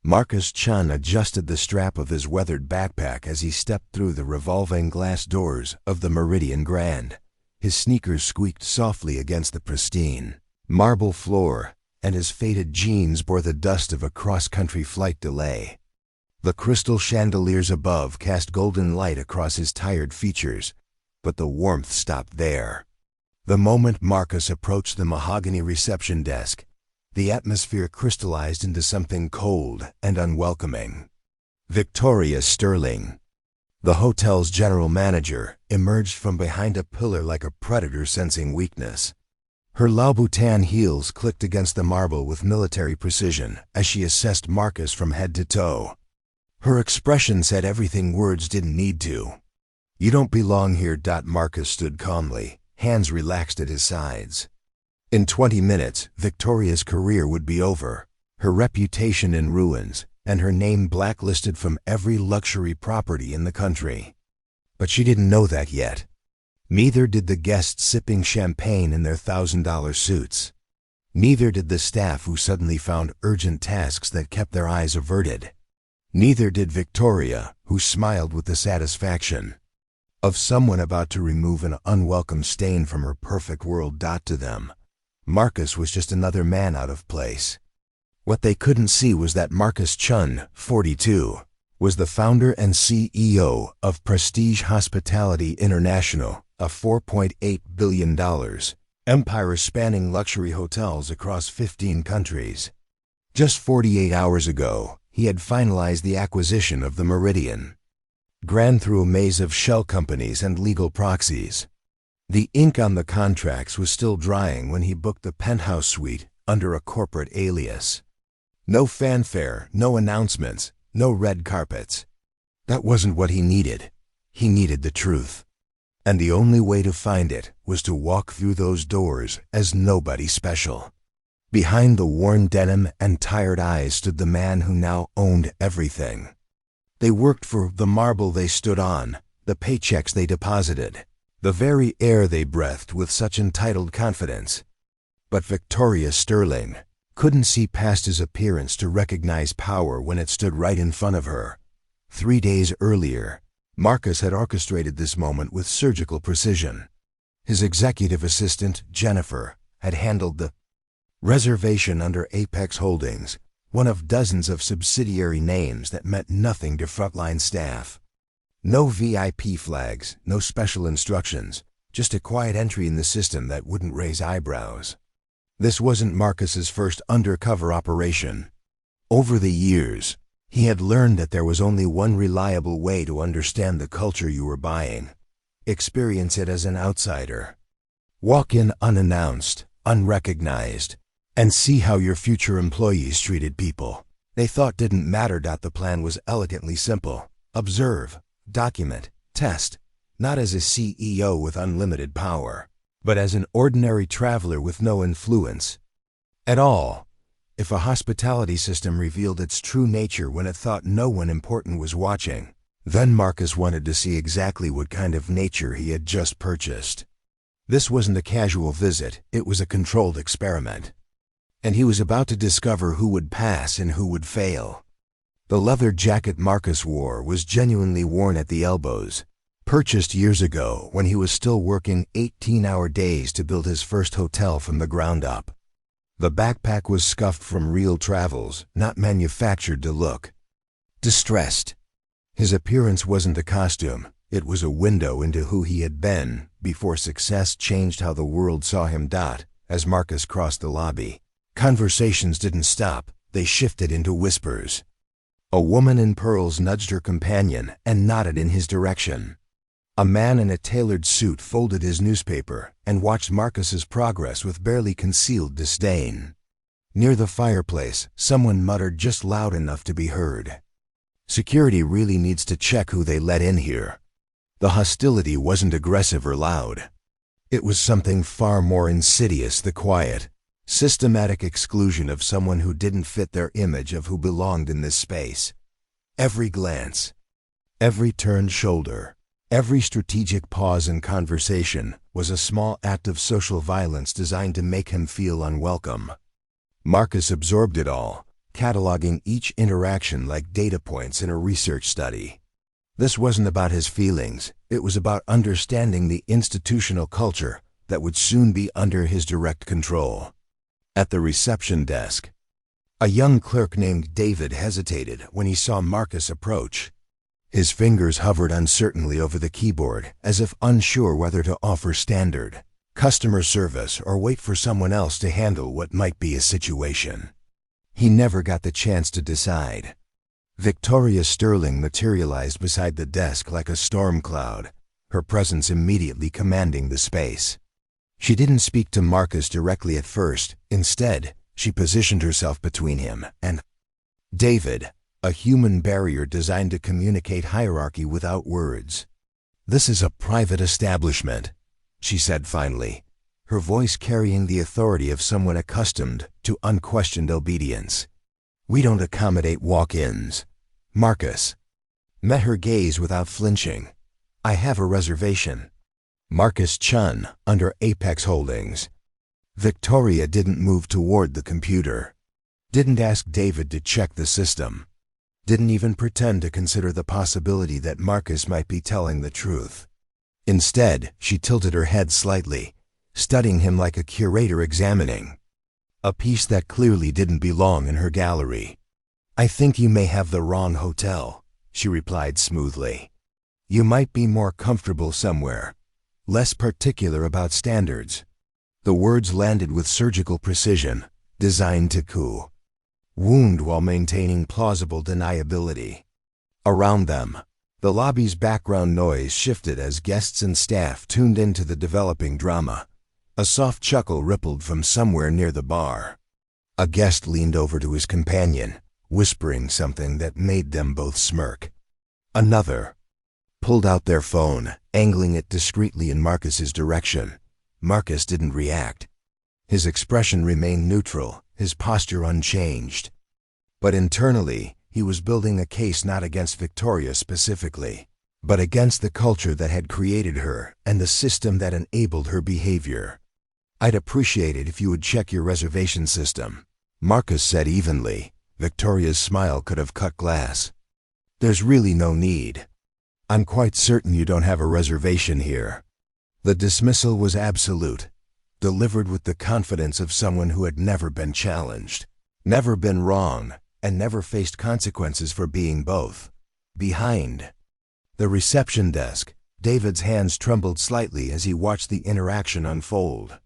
Marcus Chun adjusted the strap of his weathered backpack as he stepped through the revolving glass doors of the Meridian Grand. His sneakers squeaked softly against the pristine marble floor, and his faded jeans bore the dust of a cross-country flight delay. The crystal chandeliers above cast golden light across his tired features, but the warmth stopped there. The moment Marcus approached the mahogany reception desk, the atmosphere crystallized into something cold and unwelcoming. Victoria Sterling, the hotel's general manager, emerged from behind a pillar like a predator sensing weakness. Her Louboutin heels clicked against the marble with military precision as she assessed Marcus from head to toe. Her expression said everything words didn't need to. "You don't belong here." Marcus stood calmly, hands relaxed at his sides. In 20 minutes, Victoria's career would be over, her reputation in ruins, and her name blacklisted from every luxury property in the country. But she didn't know that yet. Neither did the guests sipping champagne in their $1,000 suits. Neither did the staff who suddenly found urgent tasks that kept their eyes averted. Neither did Victoria, who smiled with the satisfaction of someone about to remove an unwelcome stain from her perfect world. To them, Marcus was just another man out of place. What they couldn't see was that Marcus Chun, 42, was the founder and CEO of Prestige Hospitality International, a $4.8 billion empire spanning luxury hotels across 15 countries. Just 48 hours ago, he had finalized the acquisition of the Meridian Grand through a maze of shell companies and legal proxies. The ink on the contracts was still drying when he booked the penthouse suite under a corporate alias. No fanfare, no announcements, no red carpets. That wasn't what he needed. He needed the truth. And the only way to find it was to walk through those doors as nobody special. Behind the worn denim and tired eyes stood the man who now owned everything. They worked for the marble they stood on, the paychecks they deposited, the very air they breathed with such entitled confidence. But Victoria Sterling couldn't see past his appearance to recognize power when it stood right in front of her. 3 days earlier, Marcus had orchestrated this moment with surgical precision. His executive assistant, Jennifer, had handled the reservation under Apex Holdings, one of dozens of subsidiary names that meant nothing to frontline staff. No VIP flags, no special instructions, just a quiet entry in the system that wouldn't raise eyebrows. This wasn't Marcus's first undercover operation. Over the years, he had learned that there was only one reliable way to understand the culture you were buying. Experience it as an outsider. Walk in unannounced, unrecognized, and see how your future employees treated people they thought didn't matter. The plan was elegantly simple. Observe, document, test, not as a CEO with unlimited power, but as an ordinary traveler with no influence at all. If a hospitality system revealed its true nature when it thought no one important was watching, then Marcus wanted to see exactly what kind of nature he had just purchased. This wasn't a casual visit, it was a controlled experiment. And he was about to discover who would pass and who would fail. The leather jacket Marcus wore was genuinely worn at the elbows, purchased years ago when he was still working 18-hour days to build his first hotel from the ground up. The backpack was scuffed from real travels, not manufactured to look distressed. His appearance wasn't a costume, it was a window into who he had been before success changed how the world saw him. As Marcus crossed the lobby, conversations didn't stop, they shifted into whispers. A woman in pearls nudged her companion and nodded in his direction. A man in a tailored suit folded his newspaper and watched Marcus's progress with barely concealed disdain. Near the fireplace, someone muttered just loud enough to be heard. Security really needs to check who they let in here. The hostility wasn't aggressive or loud. It was something far more insidious: the quiet, systematic exclusion of someone who didn't fit their image of who belonged in this space. Every glance, every turned shoulder, every strategic pause in conversation was a small act of social violence designed to make him feel unwelcome. Marcus absorbed it all, cataloging each interaction like data points in a research study. This wasn't about his feelings, it was about understanding the institutional culture that would soon be under his direct control. At the reception desk, a young clerk named David hesitated when he saw Marcus approach. His fingers hovered uncertainly over the keyboard, as if unsure whether to offer standard customer service or wait for someone else to handle what might be a situation. He never got the chance to decide. Victoria Sterling materialized beside the desk like a storm cloud, her presence immediately commanding the space. She didn't speak to Marcus directly at first. Instead, she positioned herself between him and David, a human barrier designed to communicate hierarchy without words. "This is a private establishment," she said finally, her voice carrying the authority of someone accustomed to unquestioned obedience. "We don't accommodate walk-ins." Marcus met her gaze without flinching. "I have a reservation." Marcus Chun, under Apex Holdings. Victoria didn't move toward the computer. Didn't ask David to check the system. Didn't even pretend to consider the possibility that Marcus might be telling the truth. Instead, she tilted her head slightly, studying him like a curator examining a piece that clearly didn't belong in her gallery. "I think you may have the wrong hotel," she replied smoothly. "You might be more comfortable somewhere, less particular about standards." The words landed with surgical precision, designed to wound while maintaining plausible deniability. Around them, the lobby's background noise shifted as guests and staff tuned into the developing drama. A soft chuckle rippled from somewhere near the bar. A guest leaned over to his companion, whispering something that made them both smirk. Another pulled out their phone, angling it discreetly in Marcus's direction. Marcus didn't react. His expression remained neutral, his posture unchanged. But internally, he was building a case not against Victoria specifically, but against the culture that had created her and the system that enabled her behavior. "I'd appreciate it if you would check your reservation system," Marcus said evenly. Victoria's smile could have cut glass. "There's really no need. I'm quite certain you don't have a reservation here." The dismissal was absolute, delivered with the confidence of someone who had never been challenged, never been wrong, and never faced consequences for being both. Behind the reception desk, David's hands trembled slightly as he watched the interaction unfold.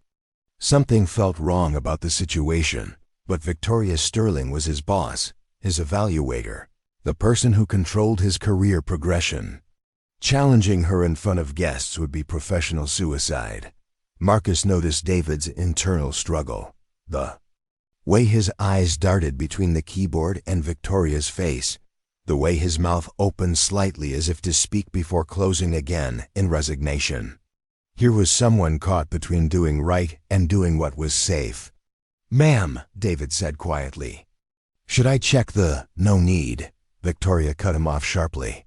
Something felt wrong about the situation, but Victoria Sterling was his boss, his evaluator, the person who controlled his career progression. Challenging her in front of guests would be professional suicide. Marcus noticed David's internal struggle, the way his eyes darted between the keyboard and Victoria's face, the way his mouth opened slightly as if to speak before closing again in resignation. Here was someone caught between doing right and doing what was safe. "Ma'am," David said quietly. "Should I check the no need?" Victoria cut him off sharply.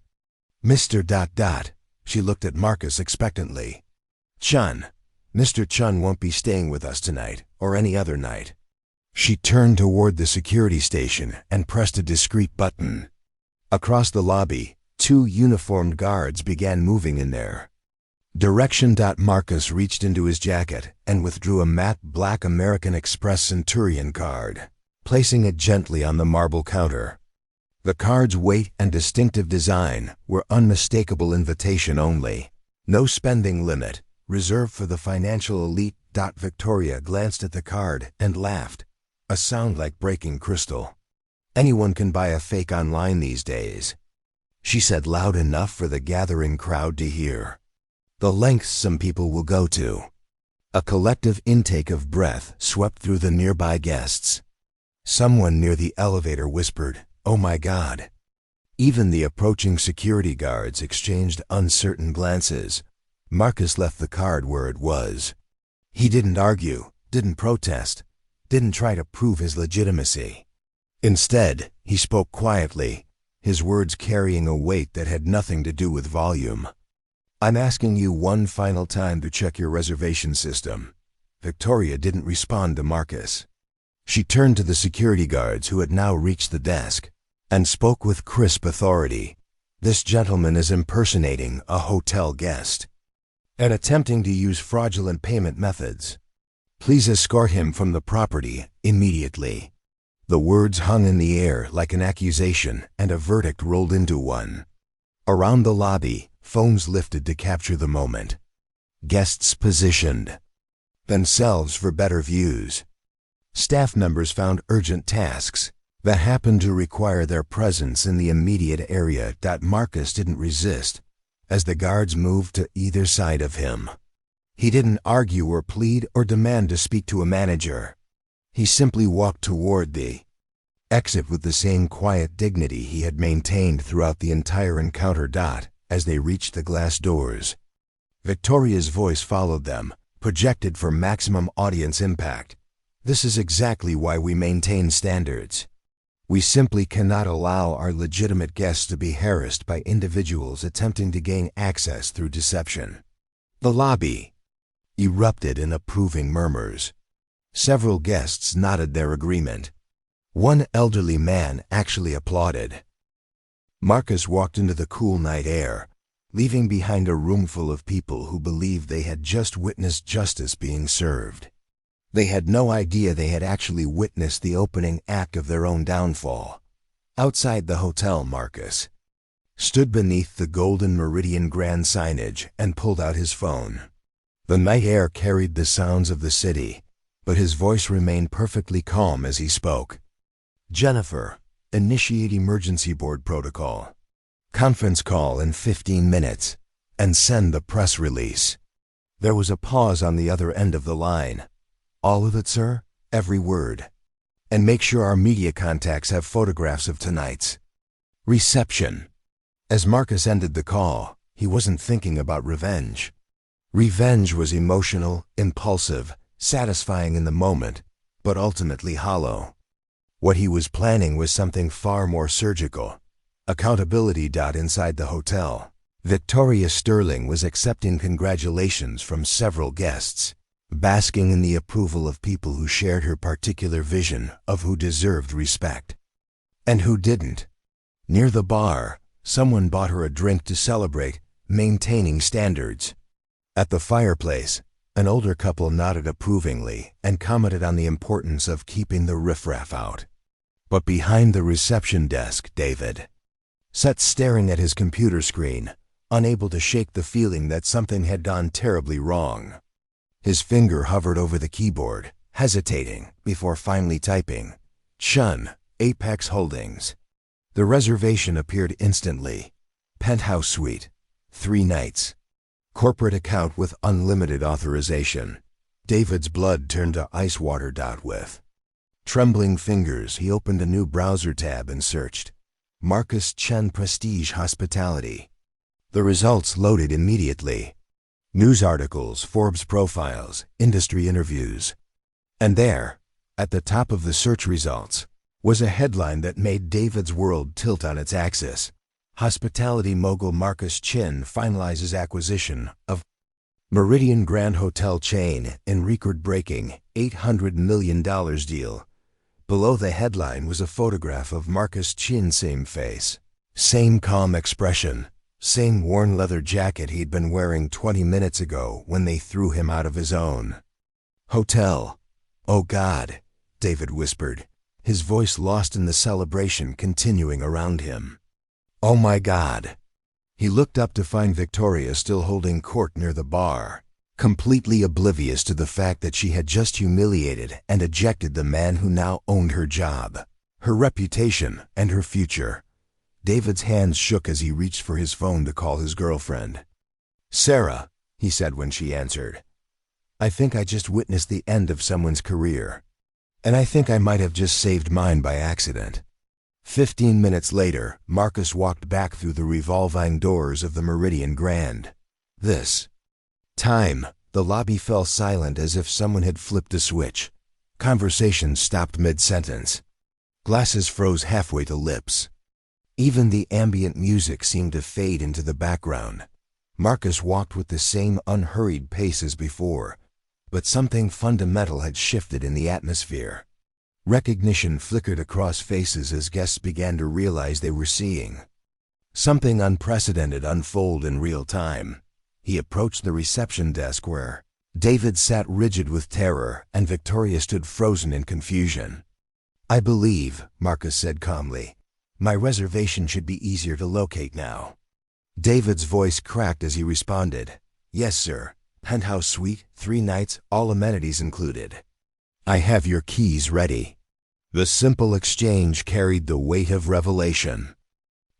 Mr. She looked at Marcus expectantly. "Chun. Mr. Chun won't be staying with us tonight, or any other night." She turned toward the security station and pressed a discreet button. Across the lobby, 2 uniformed guards began moving in there. Direction. Marcus reached into his jacket and withdrew a matte black American Express Centurion card, placing it gently on the marble counter. The card's weight and distinctive design were unmistakable invitation only. No spending limit, reserved for the financial elite. Victoria glanced at the card and laughed, a sound like breaking crystal. "Anyone can buy a fake online these days," she said loud enough for the gathering crowd to hear. "The lengths some people will go to." A collective intake of breath swept through the nearby guests. Someone near the elevator whispered, "Oh my God." Even the approaching security guards exchanged uncertain glances. Marcus left the card where it was. He didn't argue, didn't protest, didn't try to prove his legitimacy. Instead, he spoke quietly, his words carrying a weight that had nothing to do with volume. "I'm asking you one final time to check your reservation system." Victoria didn't respond to Marcus. She turned to the security guards who had now reached the desk and spoke with crisp authority. "This gentleman is impersonating a hotel guest and attempting to use fraudulent payment methods. Please escort him from the property immediately." The words hung in the air like an accusation, and a verdict rolled into one. Around the lobby, phones lifted to capture the moment. Guests positioned themselves for better views. Staff members found urgent tasks that happened to require their presence in the immediate area. Marcus didn't resist as the guards moved to either side of him. He didn't argue or plead or demand to speak to a manager. He simply walked toward the exit with the same quiet dignity he had maintained throughout the entire encounter. As they reached the glass doors, Victoria's voice followed them, projected for maximum audience impact. "This is exactly why we maintain standards. We simply cannot allow our legitimate guests to be harassed by individuals attempting to gain access through deception." The lobby erupted in approving murmurs. Several guests nodded their agreement. One elderly man actually applauded. Marcus walked into the cool night air, leaving behind a room full of people who believed they had just witnessed justice being served. They had no idea they had actually witnessed the opening act of their own downfall. Outside the hotel, Marcus stood beneath the golden Meridian Grand signage and pulled out his phone. The night air carried the sounds of the city, but his voice remained perfectly calm as he spoke. "Jennifer, initiate emergency board protocol. Conference call in 15 minutes, and send the press release." There was a pause on the other end of the line. "All of it, sir? Every word. And make sure our media contacts have photographs of tonight's reception." As Marcus ended the call, he wasn't thinking about revenge. Revenge was emotional, impulsive, satisfying in the moment, but ultimately hollow. What he was planning was something far more surgical. Accountability. Inside the hotel, Victoria Sterling was accepting congratulations from several guests, basking in the approval of people who shared her particular vision of who deserved respect and who didn't. Near the bar, someone bought her a drink to celebrate maintaining standards. At the fireplace, an older couple nodded approvingly and commented on the importance of keeping the riffraff out. But behind the reception desk, David sat staring at his computer screen, unable to shake the feeling that something had gone terribly wrong. His finger hovered over the keyboard, hesitating before finally typing, "Chun, Apex Holdings." The reservation appeared instantly. Penthouse suite, 3 nights. Corporate account with unlimited authorization. David's blood turned to ice water. With trembling fingers, he opened a new browser tab and searched Marcus Chen Prestige Hospitality. The results loaded immediately. News articles, Forbes profiles, industry interviews. And there, at the top of the search results, was a headline that made David's world tilt on its axis. Hospitality mogul Marcus Chin finalizes acquisition of Meridian Grand Hotel chain in record-breaking $800 million deal. Below the headline was a photograph of Marcus Chin, same face, same calm expression, same worn leather jacket he'd been wearing 20 minutes ago when they threw him out of his own hotel. "Oh God," David whispered, his voice lost in the celebration continuing around him. "Oh my God." He looked up to find Victoria still holding court near the bar, completely oblivious to the fact that she had just humiliated and ejected the man who now owned her job, her reputation, and her future. David's hands shook as he reached for his phone to call his girlfriend. "Sarah," he said when she answered, "I think I just witnessed the end of someone's career. And I think I might have just saved mine by accident." 15 minutes later, Marcus walked back through the revolving doors of the Meridian Grand. This time, the lobby fell silent as if someone had flipped a switch. Conversation stopped mid-sentence. Glasses froze halfway to lips. Even the ambient music seemed to fade into the background. Marcus walked with the same unhurried pace as before, but something fundamental had shifted in the atmosphere. Recognition flickered across faces as guests began to realize they were seeing something unprecedented unfold in real time. He approached the reception desk where David sat rigid with terror and Victoria stood frozen in confusion. "I believe," Marcus said calmly, "my reservation should be easier to locate now." David's voice cracked as he responded, "Yes, sir. Penthouse suite, 3 nights, all amenities included. I have your keys ready." The simple exchange carried the weight of revelation.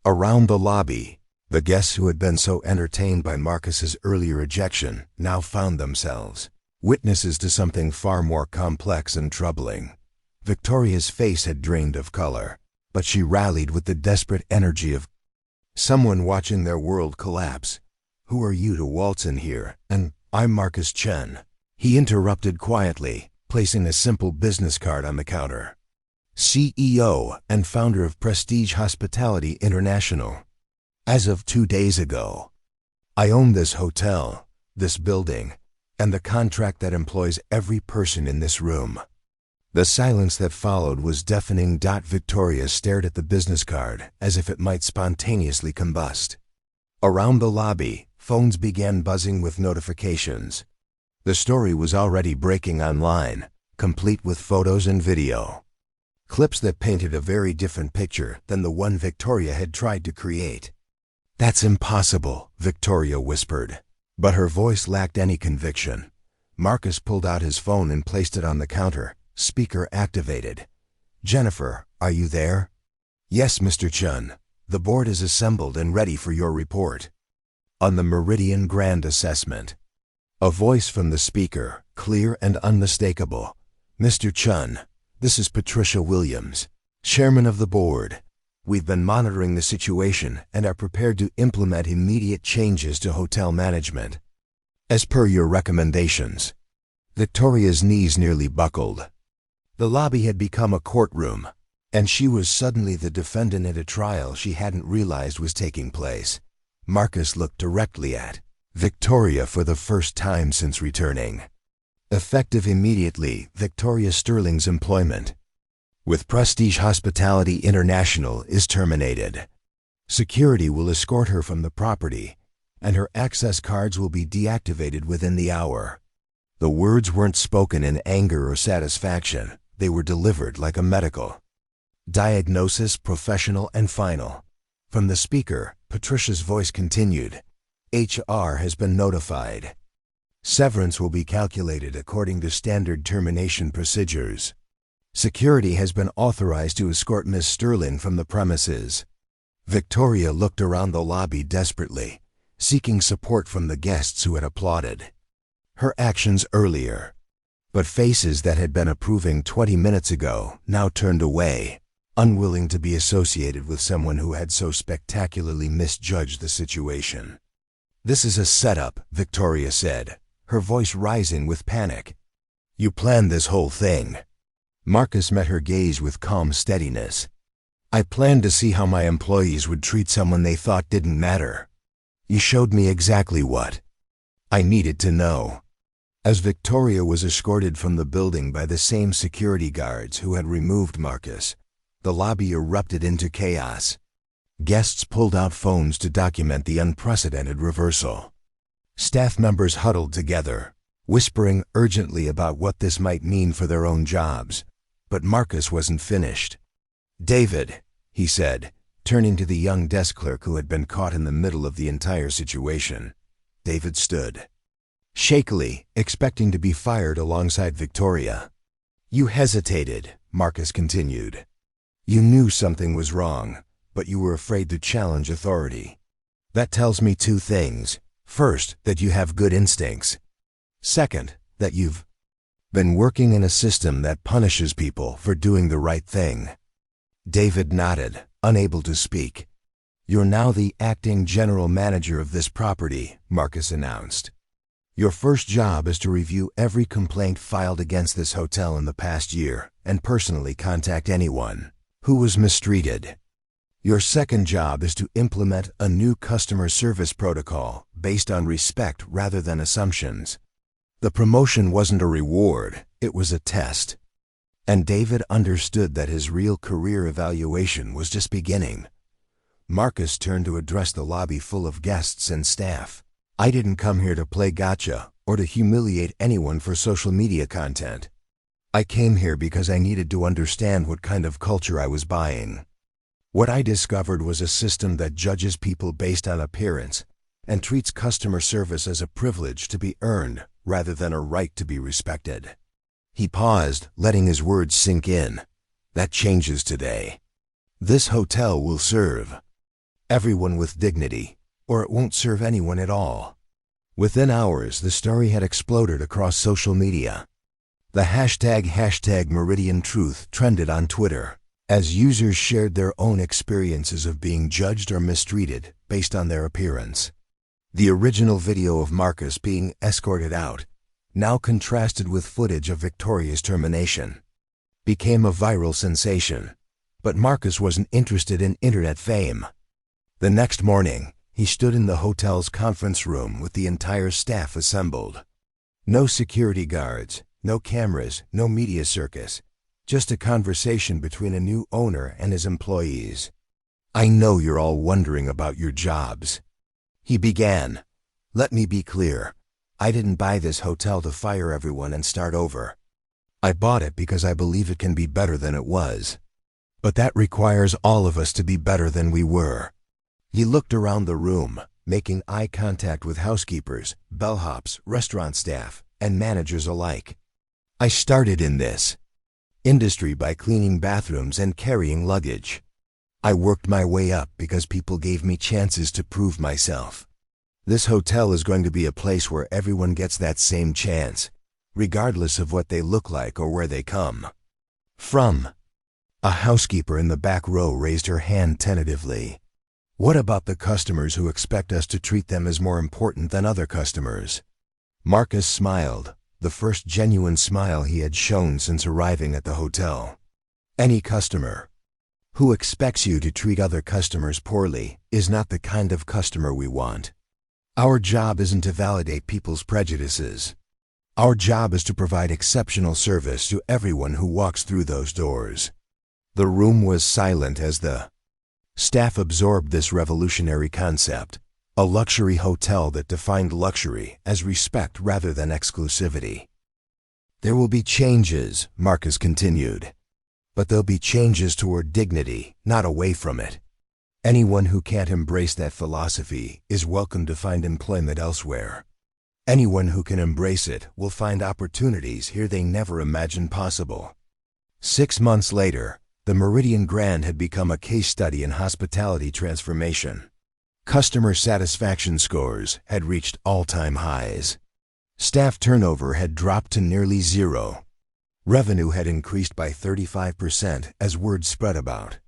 Around the lobby, the guests who had been so entertained by Marcus's earlier ejection now found themselves witnesses to something far more complex and troubling. Victoria's face had drained of color, but she rallied with the desperate energy of someone watching their world collapse. "Who are you to waltz in here? And I'm Marcus Chen," he interrupted quietly, placing a simple business card on the counter. "CEO and founder of Prestige Hospitality International. As of 2 days ago, I own this hotel, this building, and the contract that employs every person in this room." The silence that followed was deafening. Victoria stared at the business card as if it might spontaneously combust. Around the lobby, phones began buzzing with notifications. The story was already breaking online, complete with photos and video. Clips that painted a very different picture than the one Victoria had tried to create. "That's impossible," Victoria whispered, but her voice lacked any conviction. Marcus pulled out his phone and placed it on the counter, speaker activated. "Jennifer, are you there?" "Yes, Mr. Chun. The board is assembled and ready for your report on the Meridian Grand Assessment." A voice from the speaker, clear and unmistakable. "Mr. Chun, this is Patricia Williams, chairman of the board. We've been monitoring the situation and are prepared to implement immediate changes to hotel management, as per your recommendations." Victoria's knees nearly buckled. The lobby had become a courtroom, and she was suddenly the defendant in a trial she hadn't realized was taking place. Marcus looked directly at Victoria for the first time since returning. Effective immediately, Victoria Sterling's employment with Prestige Hospitality International is terminated. Security will escort her from the property, and her access cards will be deactivated within the hour. The words weren't spoken in anger or satisfaction. They were delivered like a medical diagnosis, professional and final. From the speaker, Patricia's voice continued, "HR has been notified. Severance will be calculated according to standard termination procedures. Security has been authorized to escort Ms. Sterling from the premises." Victoria looked around the lobby desperately, seeking support from the guests who had applauded her actions earlier. But faces that had been approving 20 minutes ago now turned away, unwilling to be associated with someone who had so spectacularly misjudged the situation. "This is a setup," Victoria said, her voice rising with panic. "You planned this whole thing." Marcus met her gaze with calm steadiness. "I planned to see how my employees would treat someone they thought didn't matter. You showed me exactly what I needed to know." As Victoria was escorted from the building by the same security guards who had removed Marcus, the lobby erupted into chaos. Guests pulled out phones to document the unprecedented reversal. Staff members huddled together, whispering urgently about what this might mean for their own jobs. But Marcus wasn't finished. "David," he said, turning to the young desk clerk who had been caught in the middle of the entire situation. David stood shakily, expecting to be fired alongside Victoria. "You hesitated," Marcus continued. "You knew something was wrong, but you were afraid to challenge authority. That tells me 2 things. First, that you have good instincts. Second, that you've been working in a system that punishes people for doing the right thing." David nodded, unable to speak. "You're now the acting general manager of this property," Marcus announced. "Your first job is to review every complaint filed against this hotel in the past year and personally contact anyone who was mistreated. Your second job is to implement a new customer service protocol based on respect rather than assumptions." The promotion wasn't a reward, it was a test. And David understood that his real career evaluation was just beginning. Marcus turned to address the lobby full of guests and staff. "I didn't come here to play gotcha or to humiliate anyone for social media content. I came here because I needed to understand what kind of culture I was buying. What I discovered was a system that judges people based on appearance and treats customer service as a privilege to be earned rather than a right to be respected." He paused, letting his words sink in. "That changes today. This hotel will serve everyone with dignity, or it won't serve anyone at all." Within hours, the story had exploded across social media. The hashtag Meridian Truth trended on Twitter as users shared their own experiences of being judged or mistreated based on their appearance. The original video of Marcus being escorted out, now contrasted with footage of Victoria's termination, became a viral sensation. But Marcus wasn't interested in internet fame. The next morning, he stood in the hotel's conference room with the entire staff assembled. No security guards, no cameras, no media circus, just a conversation between a new owner and his employees. "I know you're all wondering about your jobs," he began. "Let me be clear. I didn't buy this hotel to fire everyone and start over. I bought it because I believe it can be better than it was. But that requires all of us to be better than we were." He looked around the room, making eye contact with housekeepers, bellhops, restaurant staff, and managers alike. "I started in this industry by cleaning bathrooms and carrying luggage. I worked my way up because people gave me chances to prove myself. This hotel is going to be a place where everyone gets that same chance, regardless of what they look like or where they come from." A housekeeper in the back row raised her hand tentatively. "What about the customers who expect us to treat them as more important than other customers?" Marcus smiled, the first genuine smile he had shown since arriving at the hotel. "Any customer who expects you to treat other customers poorly is not the kind of customer we want. Our job isn't to validate people's prejudices. Our job is to provide exceptional service to everyone who walks through those doors." The room was silent as the staff absorbed this revolutionary concept, a luxury hotel that defined luxury as respect rather than exclusivity. "There will be changes," Marcus continued, "but there'll be changes toward dignity, not away from it. Anyone who can't embrace that philosophy is welcome to find employment elsewhere. Anyone who can embrace it will find opportunities here they never imagined possible." 6 months later, the Meridian Grand had become a case study in hospitality transformation. Customer satisfaction scores had reached all-time highs. Staff turnover had dropped to nearly zero. Revenue had increased by 35% as word spread about.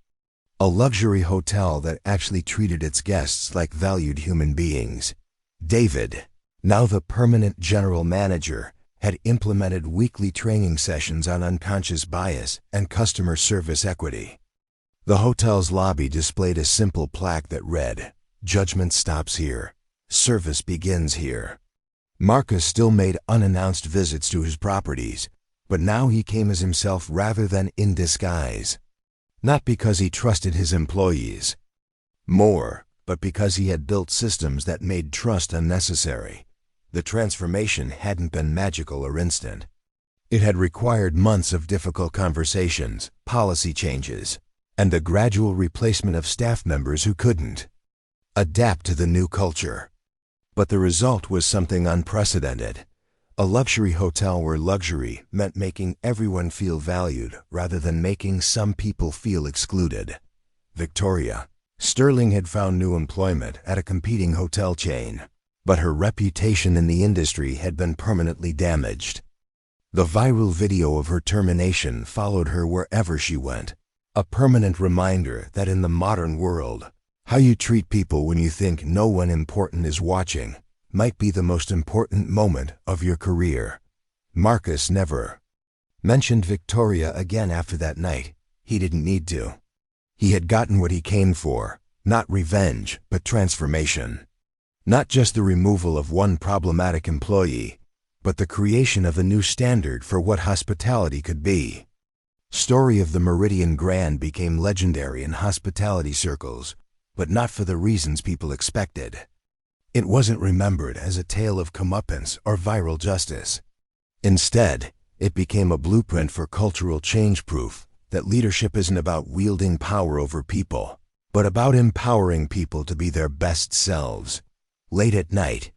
A luxury hotel that actually treated its guests like valued human beings. David, now the permanent general manager, had implemented weekly training sessions on unconscious bias and customer service equity. The hotel's lobby displayed a simple plaque that read, "Judgment stops here. Service begins here." Marcus still made unannounced visits to his properties, but now he came as himself rather than in disguise. Not because he trusted his employees more, but because he had built systems that made trust unnecessary. The transformation hadn't been magical or instant. It had required months of difficult conversations, policy changes, and the gradual replacement of staff members who couldn't adapt to the new culture. But the result was something unprecedented. A luxury hotel where luxury meant making everyone feel valued rather than making some people feel excluded. Victoria Sterling had found new employment at a competing hotel chain, but her reputation in the industry had been permanently damaged. The viral video of her termination followed her wherever she went, a permanent reminder that in the modern world, how you treat people when you think no one important is watching might be the most important moment of your career. Marcus never mentioned Victoria again after that night. He didn't need to. He had gotten what he came for, not revenge, but transformation. Not just the removal of one problematic employee, but the creation of a new standard for what hospitality could be. story of the Meridian Grand became legendary in hospitality circles, but not for the reasons people expected. It wasn't remembered as a tale of comeuppance or viral justice. Instead, it became a blueprint for cultural change, proof that leadership isn't about wielding power over people, but about empowering people to be their best selves. Late at night,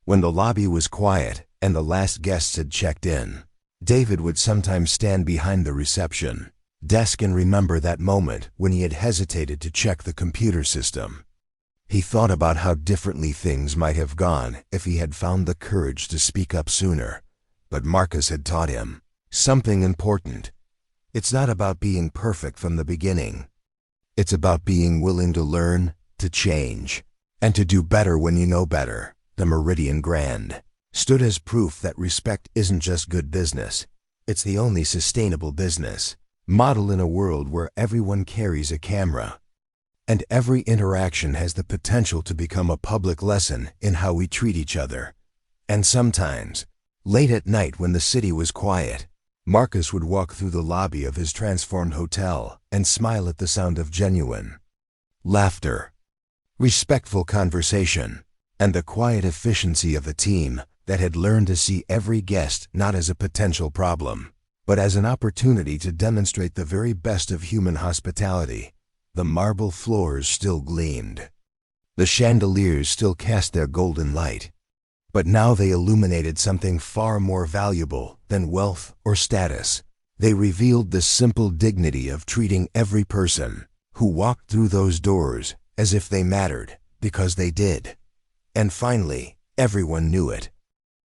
when the lobby was quiet and the last guests had checked in, David would sometimes stand behind the reception desk and remember that moment when he had hesitated to check the computer system. He thought about how differently things might have gone if he had found the courage to speak up sooner. But Marcus had taught him something important. It's not about being perfect from the beginning. It's about being willing to learn, to change, and to do better when you know better. The Meridian Grand stood as proof that respect isn't just good business. It's the only sustainable business model in a world where everyone carries a camera, and every interaction has the potential to become a public lesson in how we treat each other. And sometimes, late at night when the city was quiet, Marcus would walk through the lobby of his transformed hotel and smile at the sound of genuine laughter, respectful conversation, and the quiet efficiency of a team that had learned to see every guest not as a potential problem, but as an opportunity to demonstrate the very best of human hospitality. The marble floors still gleamed. The chandeliers still cast their golden light. But now they illuminated something far more valuable than wealth or status. They revealed the simple dignity of treating every person who walked through those doors as if they mattered, because they did. And finally, everyone knew it.